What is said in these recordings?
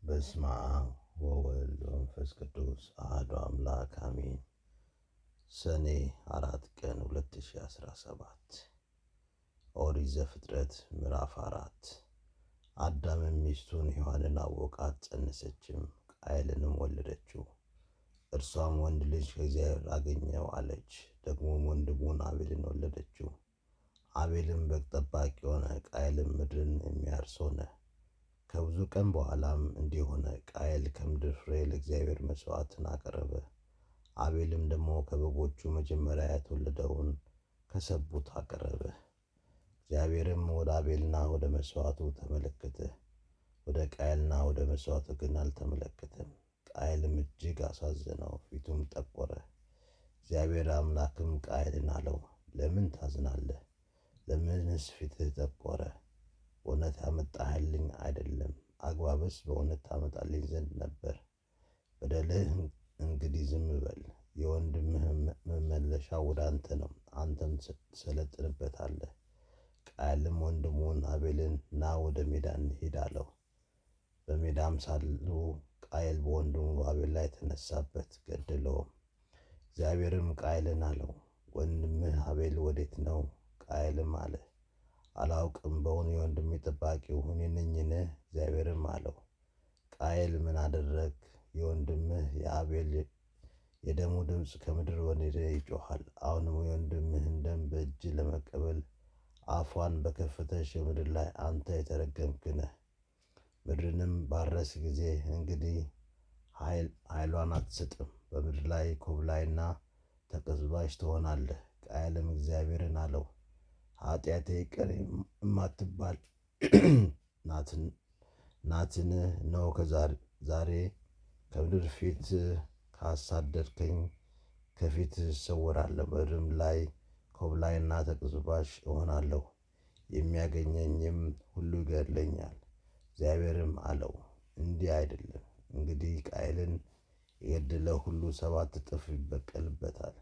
በስመ አብ ወወልድ ወመንፈስ ቅዱስ አሐዱ አምላክ አሜን። ሰኔ 4 ቀን 2017 ኦሪት ዘፍጥረት ምዕራፍ 4 አዳምም ሚስቱን ሔዋንን አወቃት፣ ጸነሰችም፣ ቃየልንም ወለደችው። እርሷም ወንድ ልጅ ከእግዚአብሔር አገኘሁ አለች። ደግሞም ወንድሙን አቤልን ወለደችው። አቤልም በግ ጠባቂ ሆነ፣ ቃየልም ምድርን የሚያርስ ሆነ። ከብዙ ቀን በኋላም እንዲህ ሆነ፣ ቃየል ከምድር ፍሬ ለእግዚአብሔር መሥዋዕትን አቀረበ። አቤልም ደግሞ ከበጎቹ መጀመሪያ የተወለደውን ከሰቡት አቀረበ። እግዚአብሔርም ወደ አቤልና ወደ መሥዋዕቱ ተመለከተ፣ ወደ ቃየልና ወደ መሥዋዕቱ ግን አልተመለከተም። ቃየልም እጅግ አሳዘነው፣ ፊቱም ጠቆረ። እግዚአብሔር አምላክም ቃየልን አለው፣ ለምን ታዝናለህ? ለምንስ ፊትህ ጠቆረ? በእውነት ያመጣህልኝ አይደለም፣ አግባብስ በእውነት ታመጣልኝ ዘንድ ነበር። በደልህ እንግዲህ ዝም በል፣ የወንድምህ መመለሻ ወደ አንተ ነው፣ አንተም ትሰለጥንበታለህ። ቃየልም ወንድሙን አቤልን ና ወደ ሜዳ እንሂድ አለው። በሜዳም ሳሉ ቃየል በወንድሙ በአቤል ላይ ተነሳበት፣ ገደለውም። እግዚአብሔርም ቃየልን አለው፣ ወንድምህ አቤል ወዴት ነው? ቃየልም አለ፣ አላውቅም፣ በውኑ የወንድሜ ጠባቂው እኔ ነኝን? እግዚአብሔርም አለው፣ ቃየል ምን አደረግህ? የወንድምህ የአቤል የደሙ ድምፅ ከምድር ወደ እኔ ይጮኻል። አሁንም የወንድምህን ደም በእጅ ለመቀበል አፏን በከፈተች በምድር ላይ አንተ የተረገምክ ነህ። ምድርንም ባረስ ጊዜ እንግዲህ ኃይሏን አትሰጥም። በምድር ላይ ኮብላይና ተቅበዝባዥ ትሆናለህ። ቃየልም እግዚአብሔርን አለው፣ ኃጢአቴ ይቅር የማትባል ናትን? እነሆ ዛሬ ከምድር ፊት ካሳደድከኝ ከፊት እሰወራለሁ። በምድርም ላይ ኮብላይና ተቅበዝባዥ እሆናለሁ፣ የሚያገኘኝም ሁሉ ይገድለኛል። እግዚአብሔርም አለው፣ እንዲህ አይደለም፣ እንግዲህ ቃየልን የገደለ ሁሉ 7 እጥፍ ይበቀልበታል።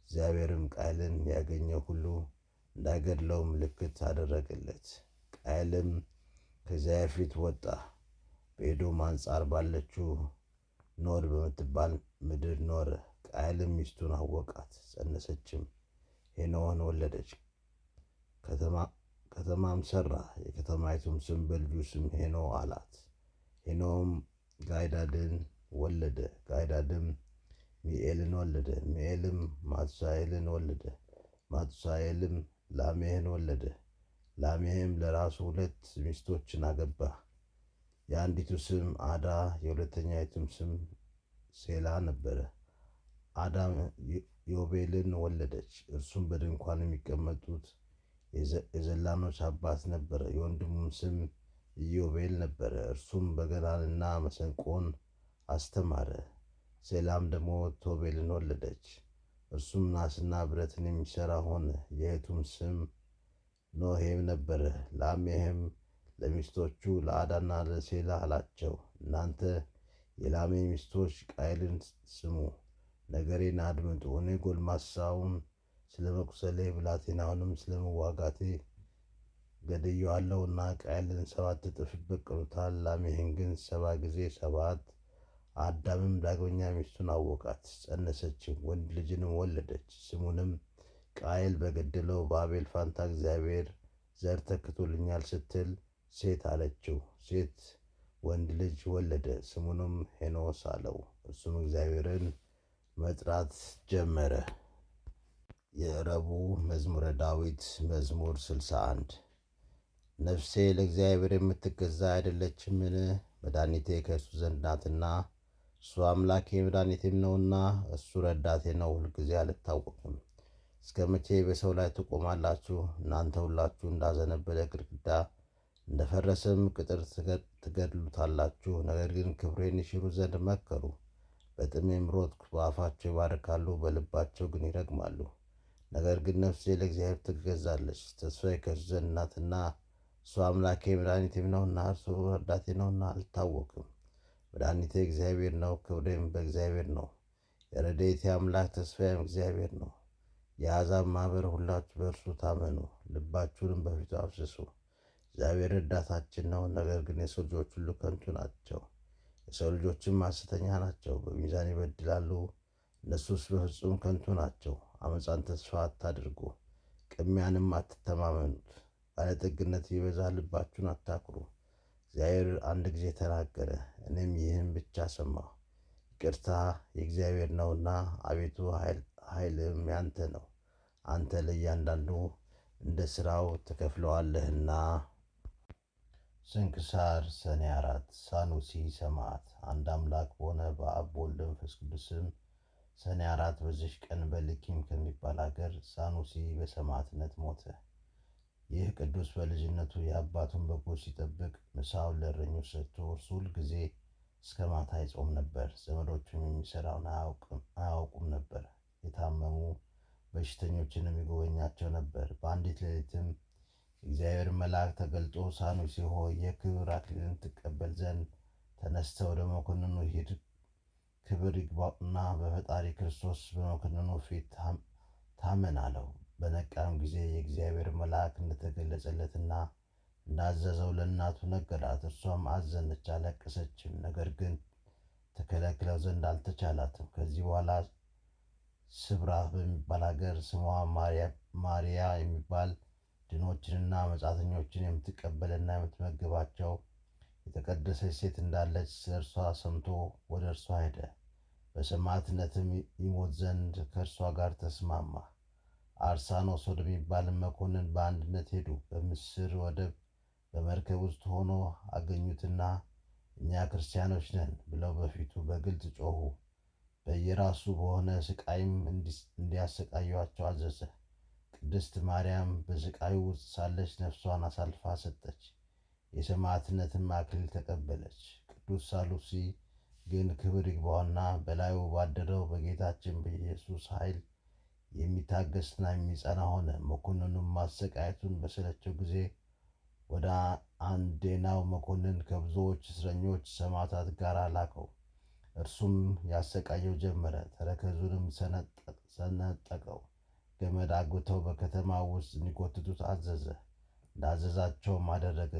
እግዚአብሔርም ቃየልን ያገኘው ሁሉ እንዳይገድለው ምልክት አደረገለት። ቃየልም ከእግዚአብሔር ፊት ወጣ፣ በኤዶም አንጻር ባለችው ኖድ በምትባል ምድር ኖረ። ቃየልም ሚስቱን አወቃት፣ ጸነሰችም፣ ሄኖህን ወለደች። ከተማም ሠራ፣ የከተማይቱም ስም በልጁ ስም ሄኖህ አላት። ሄኖህም ጋይዳድን ወለደ። ጋይዳድም ሚኤልን ወለደ። ሚኤልም ማቱሳኤልን ወለደ። ማቱሳኤልም ላሜህን ወለደ። ላሜህም ለራሱ 2 ሚስቶችን አገባ። የአንዲቱ ስም አዳ፣ የሁለተኛይቱም ስም ሴላ ነበረ። አዳም ዮቤልን ወለደች። እርሱም በድንኳን የሚቀመጡት የዘላኖች አባት ነበረ። የወንድሙም ስም ኢዮቤል ነበረ። እርሱም በገናንና መሰንቆን አስተማረ። ሴላም ደግሞ ቶቤልን ወለደች። እርሱም ናስና ብረትን የሚሠራ ሆነ። የእኅቱም ስም ኖሄም ነበረ። ላሜህም ለሚስቶቹ ለአዳና ለሴላ አላቸው፣ እናንተ የላሜ ሚስቶች ቃየልን ስሙ፣ ነገሬን አድምጡ። እኔ ጎልማሳውን ስለ መቁሰሌ ብላቴናውንም ስለ መዋጋቴ ገድዬዋለሁና ቃየልን 7 እጥፍ ይበቀሉታል፣ ላሜህን ግን 70 ጊዜ 7። አዳምም ዳግመኛ ሚስቱን አወቃት፣ ጸነሰችም፣ ወንድ ልጅንም ወለደች። ስሙንም ቃየል በገደለው በአቤል ፋንታ እግዚአብሔር ዘር ተክቶልኛል ስትል ሴት አለችው። ሴት ወንድ ልጅ ወለደ፣ ስሙንም ሄኖስ አለው። እርሱም እግዚአብሔርን መጥራት ጀመረ። የረቡዕ መዝሙረ ዳዊት መዝሙር 61 ነፍሴ ለእግዚአብሔር የምትገዛ አይደለችምን? መድኃኒቴ ከእርሱ ዘንድ ናትና፣ እሱ አምላኬ መድኃኒቴም ነውና፣ እሱ ረዳቴ ነው፣ ሁልጊዜ አልታወክም። እስከ መቼ በሰው ላይ ትቆማላችሁ? እናንተ ሁላችሁ እንዳዘነበለ ግድግዳ እንደ ፈረሰም ቅጥር ትገድሉታላችሁ። ነገር ግን ክብሬን ይሽሩ ዘንድ መከሩ። በጥሜም ሮጥኩ። በአፋቸው ይባርካሉ፣ በልባቸው ግን ይረግማሉ። ነገር ግን ነፍሴ ለእግዚአብሔር ትገዛለች፣ ተስፋዬ ከእርሱ ዘንድ ናትና፣ እሱ አምላኬ መድኃኒቴም ነውና፣ እርሱ ረዳቴ ነውና፣ አልታወክም። መድኃኒቴ እግዚአብሔር ነው፣ ክብሬም በእግዚአብሔር ነው። የረድኤቴ አምላክ ተስፋዬም እግዚአብሔር ነው። የአሕዛብ ማኅበር ሁላችሁ በእርሱ ታመኑ፣ ልባችሁንም በፊቱ አፍስሱ። እግዚአብሔር ረዳታችን ነው፣ ነገር ግን የሰው ልጆች ሁሉ ከንቱ ናቸው። የሰው ልጆችም ሐሰተኛ ናቸው፣ በሚዛን ይበድላሉ። እነሱስ በፍጹም ከንቱ ናቸው። አመፃን ተስፋ አታድርጉ፣ ቅሚያንም አትተማመኑት። ባለጠግነት ቢበዛ ልባችሁን አታኩሩ። እግዚአብሔር አንድ ጊዜ ተናገረ፣ እኔም ይህን ብቻ ሰማሁ። ይቅርታ የእግዚአብሔር ነውና፣ አቤቱ ኃይልም ያንተ ነው። አንተ ለእያንዳንዱ እንደ ሥራው ትከፍለዋለህና። ስንክሳር ሰኔ 4 ሳኑሲ ሰማዕት። አንድ አምላክ በሆነ በአብ በወልድ በመንፈስ ቅዱስ ስም ሰኔ 4 በዚች ቀን በልኪም ከሚባል አገር ሳኑሲ በሰማዕትነት ሞተ። ይህ ቅዱስ በልጅነቱ የአባቱን በጎች ሲጠብቅ ምሳውን ለእረኞች ሰጥቶ እርሱ ሁል ጊዜ እስከ ማታ ይጾም ነበር። ዘመዶቹም የሚሠራውን አያውቁም ነበር። የታመሙ በሽተኞችንም ይጎበኛቸው ነበር። በአንዲት ሌሊትም የእግዚአብሔር መልአክ ተገልጦ ሳኑሲ ሆይ የክብር አክሊልን ትቀበል ዘንድ ተነስተ ወደ መኮንኑ ሂድ፣ ክብር ይግባውና በፈጣሪ ክርስቶስ በመኮንኑ ፊት ታመን አለው። በነቃም ጊዜ የእግዚአብሔር መልአክ እንደተገለጸለትና እንዳዘዘው ለእናቱ ነገራት። እርሷም አዘነች፣ አለቀሰችም። ነገር ግን ተከለክለው ዘንድ አልተቻላትም። ከዚህ በኋላ ስብራ በሚባል አገር ስሟ ማርያ የሚባል ድኖችንና መጻተኞችን የምትቀበልና የምትመግባቸው የተቀደሰች ሴት እንዳለች ስለ እርሷ ሰምቶ ወደ እርሷ ሄደ። በሰማዕትነትም ይሞት ዘንድ ከእርሷ ጋር ተስማማ። አርሳኖስ ወደሚባል መኮንን በአንድነት ሄዱ። በምስር ወደብ በመርከብ ውስጥ ሆኖ አገኙትና እኛ ክርስቲያኖች ነን ብለው በፊቱ በግልጽ ጮኹ። በየራሱ በሆነ ስቃይም እንዲያሰቃዩአቸው አዘዘ። ቅድስት ማርያም በስቃዩ ውስጥ ሳለች ነፍሷን አሳልፋ ሰጠች፣ የሰማዕትነትም አክሊል ተቀበለች። ቅዱስ ሳሉሲ ግን ክብር ይግባውና በላዩ ባደረው በጌታችን በኢየሱስ ኃይል የሚታገስና የሚጸና ሆነ። መኮንኑም ማሰቃየቱን በሰለቸው ጊዜ ወደ አንዴናው መኮንን ከብዙዎች እስረኞች ሰማዕታት ጋር ላከው። እርሱም ያሰቃየው ጀመረ። ተረከዙንም ሰነጠቀው። ገመድ አግብተው በከተማ ውስጥ እንዲጎትቱት አዘዘ። እንዳዘዛቸውም አደረገ፣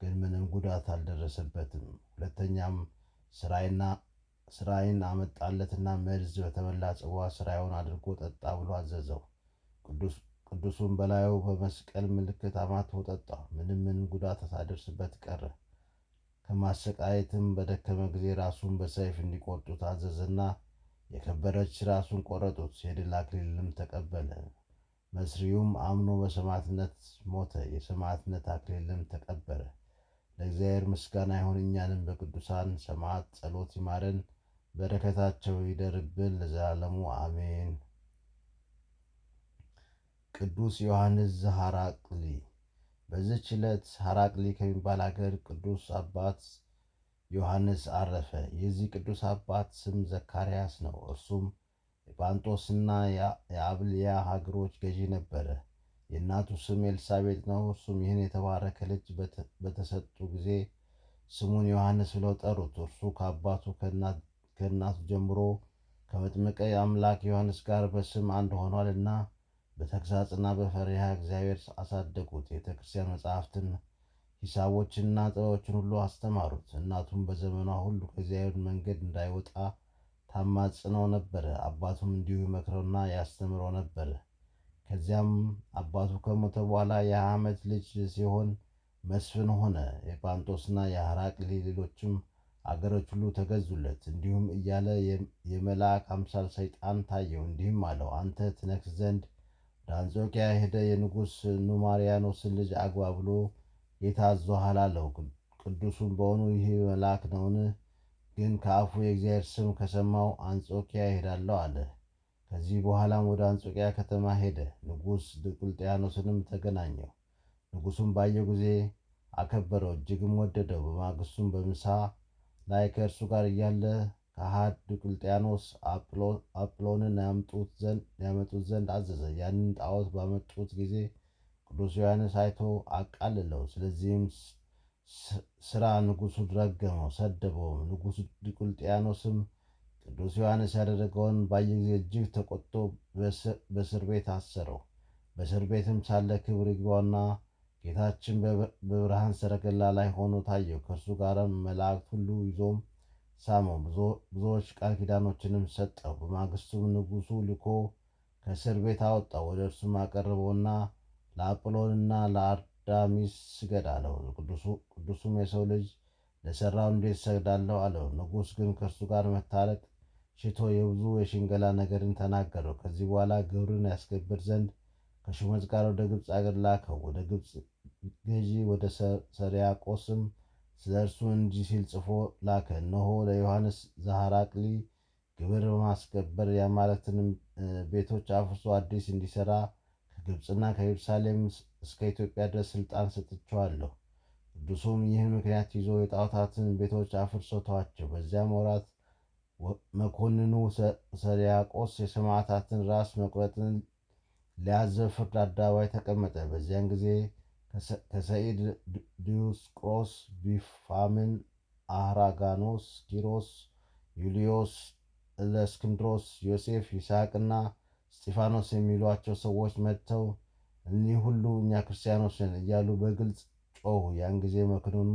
ግን ምንም ጉዳት አልደረሰበትም። ሁለተኛም ስራይን አመጣለትና መርዝ በተሞላ ጽዋ ስራዩን አድርጎ ጠጣ ብሎ አዘዘው። ቅዱሱም በላዩ በመስቀል ምልክት አማትቦ ጠጣ። ምንም ጉዳት ሳይደርስበት ቀረ። ከማሰቃየትም በደከመ ጊዜ ራሱን በሰይፍ እንዲቆርጡት አዘዘና የከበረች ራሱን ቆረጡት። የድል አክሊልንም ተቀበለ። መስሪውም አምኖ በሰማዕትነት ሞተ። የሰማዕትነት አክሊልንም ተቀበለ። ለእግዚአብሔር ምስጋና ይሁን። እኛንም በቅዱሳን ሰማዕት ጸሎት ይማረን፣ በረከታቸው ይደርብን ለዘላለሙ አሜን። ቅዱስ ዮሐንስ ዘሐራቅሊ። በዚች ዕለት ሐራቅሊ ከሚባል አገር ቅዱስ አባት ዮሐንስ አረፈ። የዚህ ቅዱስ አባት ስም ዘካርያስ ነው። እርሱም የጳንጦስና የአብልያ ሀገሮች ገዢ ነበረ። የእናቱ ስም ኤልሳቤጥ ነው። እርሱም ይህን የተባረከ ልጅ በተሰጡ ጊዜ ስሙን ዮሐንስ ብለው ጠሩት። እርሱ ከአባቱ ከእናቱ ጀምሮ ከመጥምቀ አምላክ ዮሐንስ ጋር በስም አንድ ሆኗልና በተግሣጽና በፈሪሃ እግዚአብሔር አሳደጉት። የቤተ ክርስቲያን መጻሕፍትን፣ ሂሳቦችንና ጥበቦችን ሁሉ አስተማሩት። እናቱም በዘመኗ ሁሉ ከእግዚአብሔር መንገድ እንዳይወጣ ታማጽነው ነበረ። አባቱም እንዲሁ ይመክረውና ያስተምረው ነበረ። ከዚያም አባቱ ከሞተ በኋላ የ20 ዓመት ልጅ ሲሆን መስፍን ሆነ። የጳንጦስና የሐራቅሊ ሌሎችም አገሮች ሁሉ ተገዙለት። እንዲሁም እያለ የመልአክ አምሳል ሰይጣን ታየው። እንዲህም አለው፣ አንተ ትነግሥ ዘንድ ወደ አንጾኪያ ሄደ የንጉሥ ኑማሪያኖስን ልጅ አግባ ብሎ ጌታ አዞሃል አለው። ቅዱሱም በውኑ ይህ መልአክ ነውን? ግን ከአፉ የእግዚአብሔር ስም ከሰማው አንጾኪያ ይሄዳለሁ አለ። ከዚህ በኋላም ወደ አንጾኪያ ከተማ ሄደ። ንጉሥ ዲዮቅልጥያኖስንም ተገናኘው። ንጉሡም ባየው ጊዜ አከበረው፣ እጅግም ወደደው። በማግስቱም በምሳ ላይ ከእርሱ ጋር እያለ ከሃዲ ዲዮቅልጥያኖስ አጵሎንን ያመጡት ዘንድ አዘዘ። ያንን ጣዖት ባመጡት ጊዜ ቅዱስ ዮሐንስ አይቶ አቃልለው። ስለዚህም ስራ ንጉሡን ረገመው፣ ሰደበውም። ንጉሥ ዲዮቅልጥያኖስም ቅዱስ ዮሐንስ ያደረገውን ባየ ጊዜ እጅግ ተቆጥቶ በእስር ቤት አሰረው። በእስር ቤትም ሳለ ክብር ይግባውና ጌታችን በብርሃን ሰረገላ ላይ ሆኖ ታየው። ከእርሱ ጋርም መላእክት ሁሉ ይዞም ሳመው፣ ብዙዎች ቃል ኪዳኖችንም ሰጠው። በማግስቱም ንጉሡ ልኮ ከእስር ቤት አወጣው። ወደ እርሱም አቀረበውና ለአጵሎንና ለአርዳሚስ ስገድ አለው። ቅዱሱም የሰው ልጅ ለሠራው እንዴት እሰግዳለሁ አለው። ንጉሥ ግን ከእርሱ ጋር መታረቅ ሽቶ የብዙ የሽንገላ ነገርን ተናገረው። ከዚህ በኋላ ግብርን ያስገብር ዘንድ ከሹመት ጋር ወደ ግብፅ አገር ላከው። ወደ ግብፅ ገዢ ወደ ሰሪያቆስም ስለ እርሱ እንዲህ ሲል ጽፎ ላከ። እነሆ ለዮሐንስ ዘሐራቅሊ ግብር በማስገበር የአማልክትንም ቤቶች አፍርሶ አዲስ እንዲሠራ ከግብፅና ከኢየሩሳሌም እስከ ኢትዮጵያ ድረስ ሥልጣን ሰጥቼዋለሁ። ቅዱሱም ይህን ምክንያት ይዞ የጣዖታትን ቤቶች አፍርሶ ተዋቸው። በዚያም ወራት መኮንኑ ሰሪያቆስ የሰማዕታትን ራስ መቁረጥን ሊያዝ ፍርድ አደባባይ ተቀመጠ። በዚያን ጊዜ ከሰኢድ፣ ዲዮስቆሮስ፣ ቢፋምን፣ አህራጋኖስ፣ ኪሮስ፣ ዩልዮስ፣ እለእስክንድሮስ፣ ዮሴፍ፣ ይስሐቅና እስጢፋኖስ የሚሏቸው ሰዎች መጥተው እኒህ ሁሉ እኛ ክርስቲያኖች ነን እያሉ በግልጽ ጮኹ። ያን ጊዜ መኮንኑ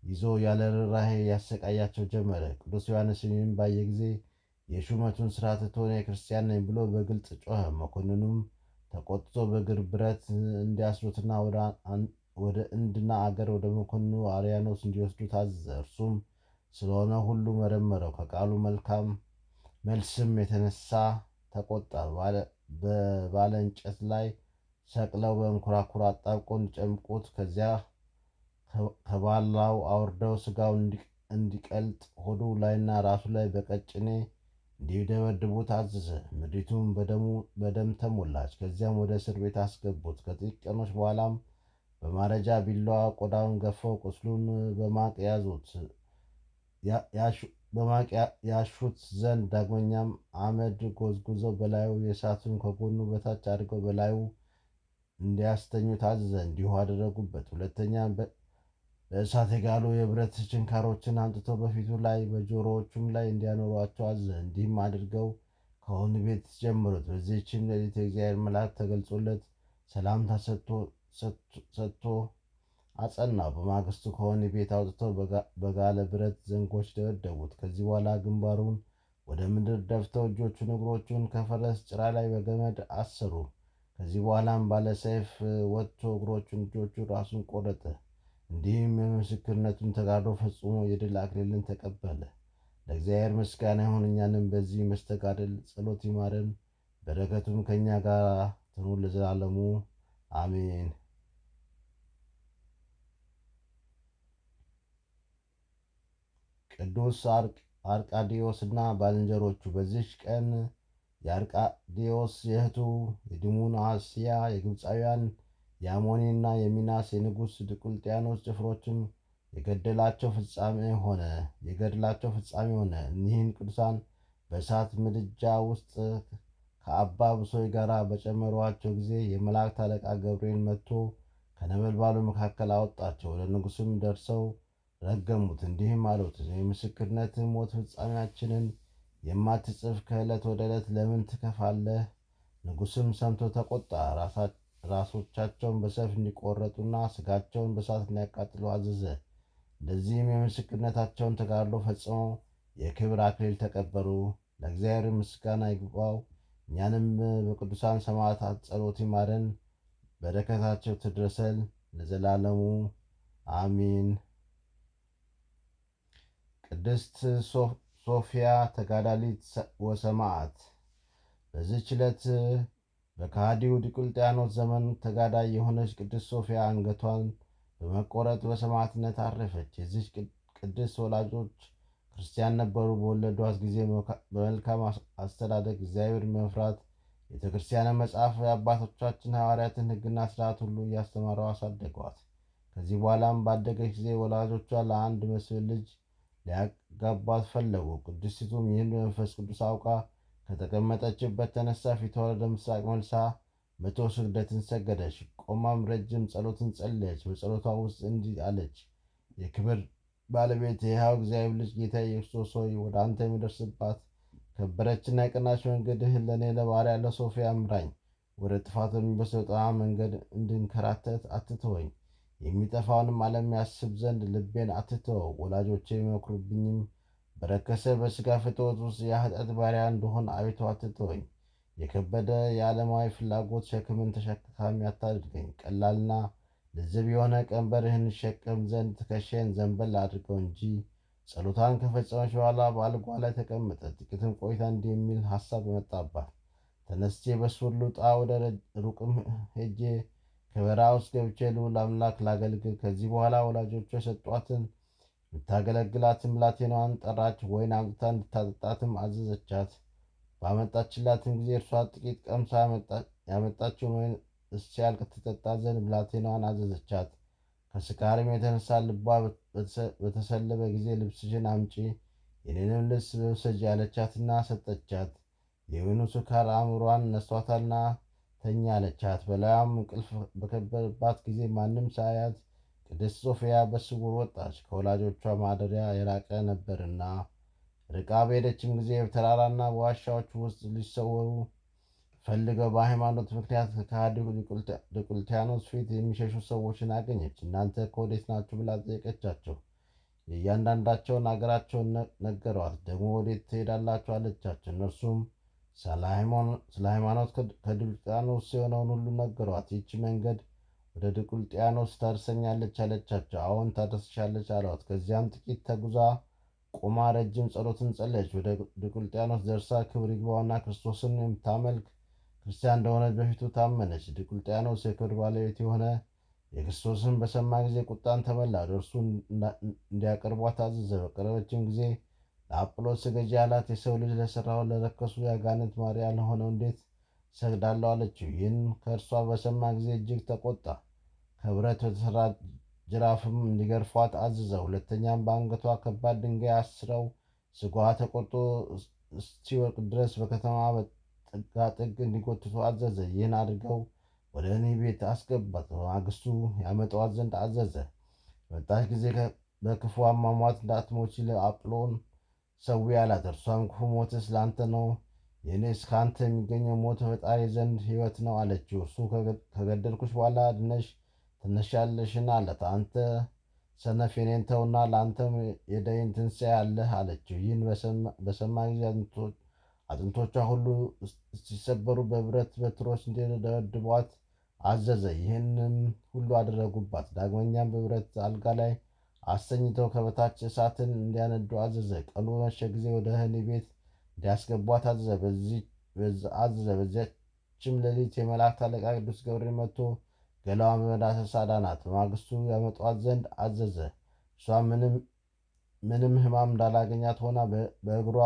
ይዞ ያለ ርኅራኄ ያሰቃያቸው ጀመረ። ቅዱስ ዮሐንስን ይህን ባየ ጊዜ የሹመቱን ሥራ ትቶ እኔ ክርስቲያን ነኝ ብሎ በግልጽ ጮኸ። መኮንኑም ተቆጥቶ በእግር ብረት እንዲያስሩትና ወደ እንድና አገር ወደ መኮንኑ አርያኖስ እንዲወስዱ ታዘዘ። እርሱም ስለሆነ ሁሉ መረመረው። ከቃሉ መልካም መልስም የተነሳ ተቆጣ። በባለ እንጨት ላይ ሰቅለው በመንኮራኩር አጣብቀው እንዲጨምቁት ከዚያ ከባላው አውርደው ሥጋው እንዲቀልጥ ሆዱ ላይና ራሱ ላይ በቀጭኔ እንዲደበድቡት አዘዘ። ምድሪቱም በደም ተሞላች። ከዚያም ወደ እስር ቤት አስገቡት። ከጥቂት ቀኖች በኋላም በማረጃ ቢላዋ ቆዳውን ገፈው ቁስሉን በማቅ ያሹት ዘንድ ዳግመኛም አመድ ጎዝጉዘው በላዩ የእሳቱን ከጎኑ በታች አድርገው በላዩ እንዲያስተኙ ታዘዘ። እንዲሁ አደረጉበት። ሁለተኛ በእሳት የጋሉ የብረት ችንካሮችን አምጥተው በፊቱ ላይ በጆሮዎቹም ላይ እንዲያኖሯቸው አዘዘ። እንዲህም አድርገው ከወህኒ ቤት ጀመሩት። በዚህችም ሌሊት የእግዚአብሔር መልአክ ተገልጾለት ሰላምታ ሰጥቶ አጸናው። በማግስቱ ከወህኒ ቤት አውጥተው በጋለ ብረት ዘንጎች ደበደቡት። ከዚህ በኋላ ግንባሩን ወደ ምድር ደፍተው እጆቹን እግሮቹን ከፈረስ ጭራ ላይ በገመድ አሰሩ። ከዚህ በኋላም ባለ ሰይፍ ወጥቶ እግሮቹን፣ እጆቹን፣ ራሱን ቆረጠ። እንዲህም የምስክርነቱን ተጋድሎ ፈጽሞ የድል አክሊልን ተቀበለ። ለእግዚአብሔር ምስጋና ይሁን። እኛንም በዚህ መስተጋድል ጸሎት ይማረን፣ በረከቱም ከእኛ ጋር ትኑር ለዘላለሙ አሜን። ቅዱስ አርቃዲዮስ እና ባልንጀሮቹ። በዚች ቀን የአርቃዲዮስ የእህቱ የዲሙናስያ የግብፃውያን የአሞኒና የሚናስ የንጉሥ ዲዮቅልጥያኖስ ጭፍሮችም የገድላቸው ፍጻሜ ሆነ። እኒህን ቅዱሳን በእሳት ምድጃ ውስጥ ከአባ ብሶይ ጋር በጨመሯቸው ጊዜ የመላእክት አለቃ ገብርኤል መጥቶ ከነበልባሉ መካከል አወጣቸው። ወደ ንጉሥም ደርሰው ረገሙት። እንዲህም አሉት፣ የምስክርነት ሞት ፍጻሜያችንን የማትጽፍ ከዕለት ወደ ዕለት ለምን ትከፋለህ? ንጉሥም ሰምቶ ተቆጣ። ራሶቻቸውን በሰይፍ እንዲቆረጡና ሥጋቸውን በእሳት እንዲያቃጥሉ አዘዘ። እንደዚህም የምስክርነታቸውን ተጋድሎ ፈጽመው የክብር አክሊል ተቀበሉ። ለእግዚአብሔር ምስጋና ይግባው። እኛንም በቅዱሳን ሰማዕታት ጸሎት ይማረን፣ በረከታቸው ትድረሰን ለዘላለሙ አሚን። ቅድስት ሶፊያ ተጋዳሊት ወሰማዕት። በዚህች ዕለት በከሃዲው ዲዮቅልጥያኖስ ዘመን ተጋዳይ የሆነች ቅድስት ሶፊያ አንገቷን በመቆረጥ በሰማዕትነት አረፈች። የዚህች ቅድስት ወላጆች ክርስቲያን ነበሩ። በወለዷት ጊዜ በመልካም አስተዳደግ እግዚአብሔር መፍራት ቤተ ክርስቲያንን መጽሐፍ የአባቶቻችን ሐዋርያትን ሕግና ሥርዓት ሁሉ እያስተማረው አሳደጓት። ከዚህ በኋላም ባደገች ጊዜ ወላጆቿ ለአንድ መስፍን ልጅ ሊያጋቧት ፈለጉ። ቅድስቲቱም ይህን በመንፈስ ቅዱስ አውቃ ከተቀመጠችበት ተነሳ፣ ፊቷ ወደ ምስራቅ መልሳ 100 ስግደትን ሰገደች። ቆማም ረጅም ጸሎትን ጸለየች። በጸሎቷ ውስጥ እንዲህ አለች። የክብር ባለቤት የሕያው እግዚአብሔር ልጅ ጌታ ኢየሱስ ሆይ ወደ አንተ የሚደርስባት ከበረችና የቀናች መንገድህን ለእኔ ለባሪያ ለሶፊያ ምራኝ። ወደ ጥፋት በሚወስደው መንገድ እንድንከራተት አትተወኝ። የሚጠፋውንም ዓለም ያስብ ዘንድ ልቤን አትተወው። ወላጆቼ የሚመክሩብኝም በረከሰ በሥጋ ፍትወት ውስጥ የኃጢአት ባሪያ እንደሆን አቤቱ አትተወኝ። የከበደ የዓለማዊ ፍላጎት ሸክምን ተሸካሚ አታድርገኝ። ቀላልና ልዝብ የሆነ ቀንበርህን እሸከም ዘንድ ትከሻዬን ዘንበል አድርገው እንጂ። ጸሎታን ከፈጸመች በኋላ በአልጓ ላይ ተቀመጠ። ጥቂትም ቆይታ እንዲህ የሚል ሐሳብ መጣባት። ተነስቼ በሱር ልውጣ፣ ወደ ሩቅም ሄጄ ከበረሃ ውስጥ ገብቼ ልዑል አምላክ ላገልግል። ከዚህ በኋላ ወላጆቿ የሰጧትን የምታገለግላትን ብላቴናዋን ጠራች። ወይን አምጥታ እንድታጠጣትም አዘዘቻት። ባመጣችላትም ጊዜ እርሷ ጥቂት ቀምሳ ያመጣችውን ወይን እስኪያልቅ ትጠጣ ዘንድ ብላቴናዋን አዘዘቻት። ከስካርም የተነሳ ልቧ በተሰለበ ጊዜ ልብስሽን አምጪ፣ የኔንም ልብስ ውሰጂ ያለቻትና ሰጠቻት። የወይኑ ስካር አእምሯን ነስቷታልና ተኛ አለቻት። በላዩም እንቅልፍ በከበባት ጊዜ ማንም ሳያት ቅድስት ሶፊያ በስውር ወጣች፣ ከወላጆቿ ማደሪያ የራቀ ነበርና። ርቃ በሄደችም ጊዜ በተራራና በዋሻዎች ውስጥ ሊሰወሩ ፈልገው በሃይማኖት ምክንያት ከከሃዲው ዲዮቅልጥያኖስ ፊት የሚሸሹ ሰዎችን አገኘች። እናንተ ከወዴት ናችሁ ብላ ጠየቀቻቸው። የእያንዳንዳቸውን አገራቸውን ነገሯት። ደግሞ ወዴት ትሄዳላችሁ አለቻቸው። እነርሱም ስለ ሃይማኖት ከዲዮቅልጥያኖስ የሆነውን ሁሉ ነገሯት። ይህች መንገድ ወደ ዲዮቅልጥያኖስ ታደርሰኛለች አለቻቸው። አዎን ታደርስሻለች አሏት። ከዚያም ጥቂት ተጉዛ ቆማ ረጅም ጸሎትን ጸለየች። ወደ ዲዮቅልጥያኖስ ደርሳ ክብር ይግባውና ክርስቶስን የምታመልክ ክርስቲያን እንደሆነች በፊቱ ታመነች። ዲዮቅልጥያኖስ የክብር ባለቤት የሆነ የክርስቶስን በሰማ ጊዜ ቁጣን ተመላ። ወደ እርሱ እንዲያቀርቧት አዘዘ። በቀረበችም ጊዜ ለአጵሎስ ስገጂ አላት። የሰው ልጅ ለሠራው ለረከሱ የአጋንንት ማርያ ለሆነው እንዴት ሰግዳለሁ አለችው። ይህን ከእርሷ በሰማ ጊዜ እጅግ ተቆጣ። ከብረት በተሠራ ጅራፍም እንዲገርፏት አዘዘ። ሁለተኛም በአንገቷ ከባድ ድንጋይ አስረው ሥጋዋ ተቆርጦ እስኪወድቅ ድረስ በከተማ ጥጋጥግ እንዲጎትቱ አዘዘ። ይህን አድርገው ወደ ወህኒ ቤት አስገባት። በማግስቱ ያመጣዋት ዘንድ አዘዘ። በመጣች ጊዜ በክፉ አሟሟት እንዳትሞቺ ለአጵሎን ሰዊ አላት። እርሷም ክፉ ሞትስ ለአንተ ነው፣ የእኔስ ከአንተ የሚገኘው ሞት በፈጣሪ ዘንድ ሕይወት ነው አለችው። እርሱ ከገደልኩሽ በኋላ ድነሽ ትነሻለሽን አላት። አንተ ሰነፍ የኔን ተውና ለአንተም የደይን ትንሣኤ አለህ አለችው። ይህን በሰማ ጊዜ አጥንቶቿ ሁሉ ሲሰበሩ በብረት በትሮች እንዲደበድቧት አዘዘ። ይህንም ሁሉ አደረጉባት። ዳግመኛም በብረት አልጋ ላይ አሰኝተው ከበታች እሳትን እንዲያነዱ አዘዘ። ቀኑ በመሸ ጊዜ ወደ ወህኒ ቤት እንዲያስገቧት አዘዘ። በዚያችም ሌሊት የመላእክት አለቃ ቅዱስ ገብርኤል መጥቶ ገላዋን በመዳሰስ አዳናት። በማግስቱ ያመጧት ዘንድ አዘዘ። እሷ ምንም ሕማም እንዳላገኛት ሆና በእግሯ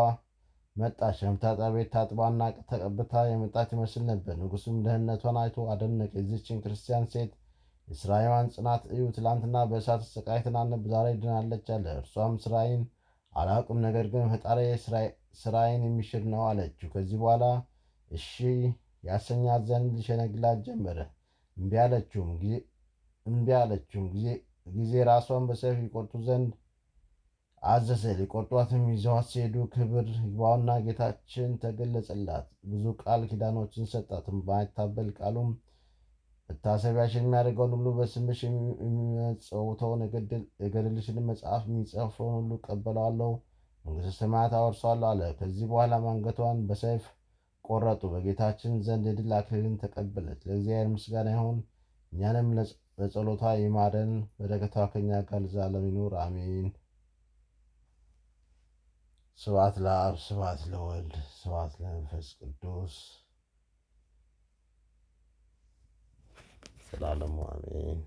መጣች። በመታጠቢያ ቤት ታጥባና ተቀብታ የመጣች ይመስል ነበር። ንጉሡም ደህንነቷን አይቶ አደነቀ። የዚህችን ክርስቲያን ሴት የሥራዋን ጽናት እዩ። ትላንትና በእሳት ተሰቃይታ ነበር፣ ዛሬ ድናለች አለ። እርሷም ሥራዬን አላውቅም፣ ነገር ግን ፈጣሪ ሥራዬን የሚሽር ነው አለችው። ከዚህ በኋላ እሺ ያሰኛት ዘንድ ሊሸነግላት ጀመረ። እምቢ አለችውም ጊዜ ራሷን በሰይፍ ይቆርጡ ዘንድ አዘዘ። ሊቆርጧትም ይዘዋት ሲሄዱ ክብር ይግባውና ጌታችን ተገለጸላት። ብዙ ቃል ኪዳኖችን ሰጣት። በማይታበል ቃሉም መታሰቢያሽን የሚያደርገውን ሁሉ በስምሽ የሚመጸውተውን የገድልሽን መጽሐፍ የሚጽፈውን ሁሉ እቀበለዋለሁ፣ መንግሥተ ሰማያት አወርሰዋለሁ አለ። ከዚህ በኋላ አንገቷን በሰይፍ ቆረጡ። በጌታችን ዘንድ የድል አክሊልን ተቀበለች። ለእግዚአብሔር ምስጋና ይሁን፣ እኛንም በጸሎቷ ይማረን፣ በረከቷ ከእኛ ጋር ለዘላለሙ ይኑር አሜን። ስብሐት ለአብ ስብሐት ለወልድ ስብሐት ለመንፈስ ቅዱስ ለዓለሙ አሜን።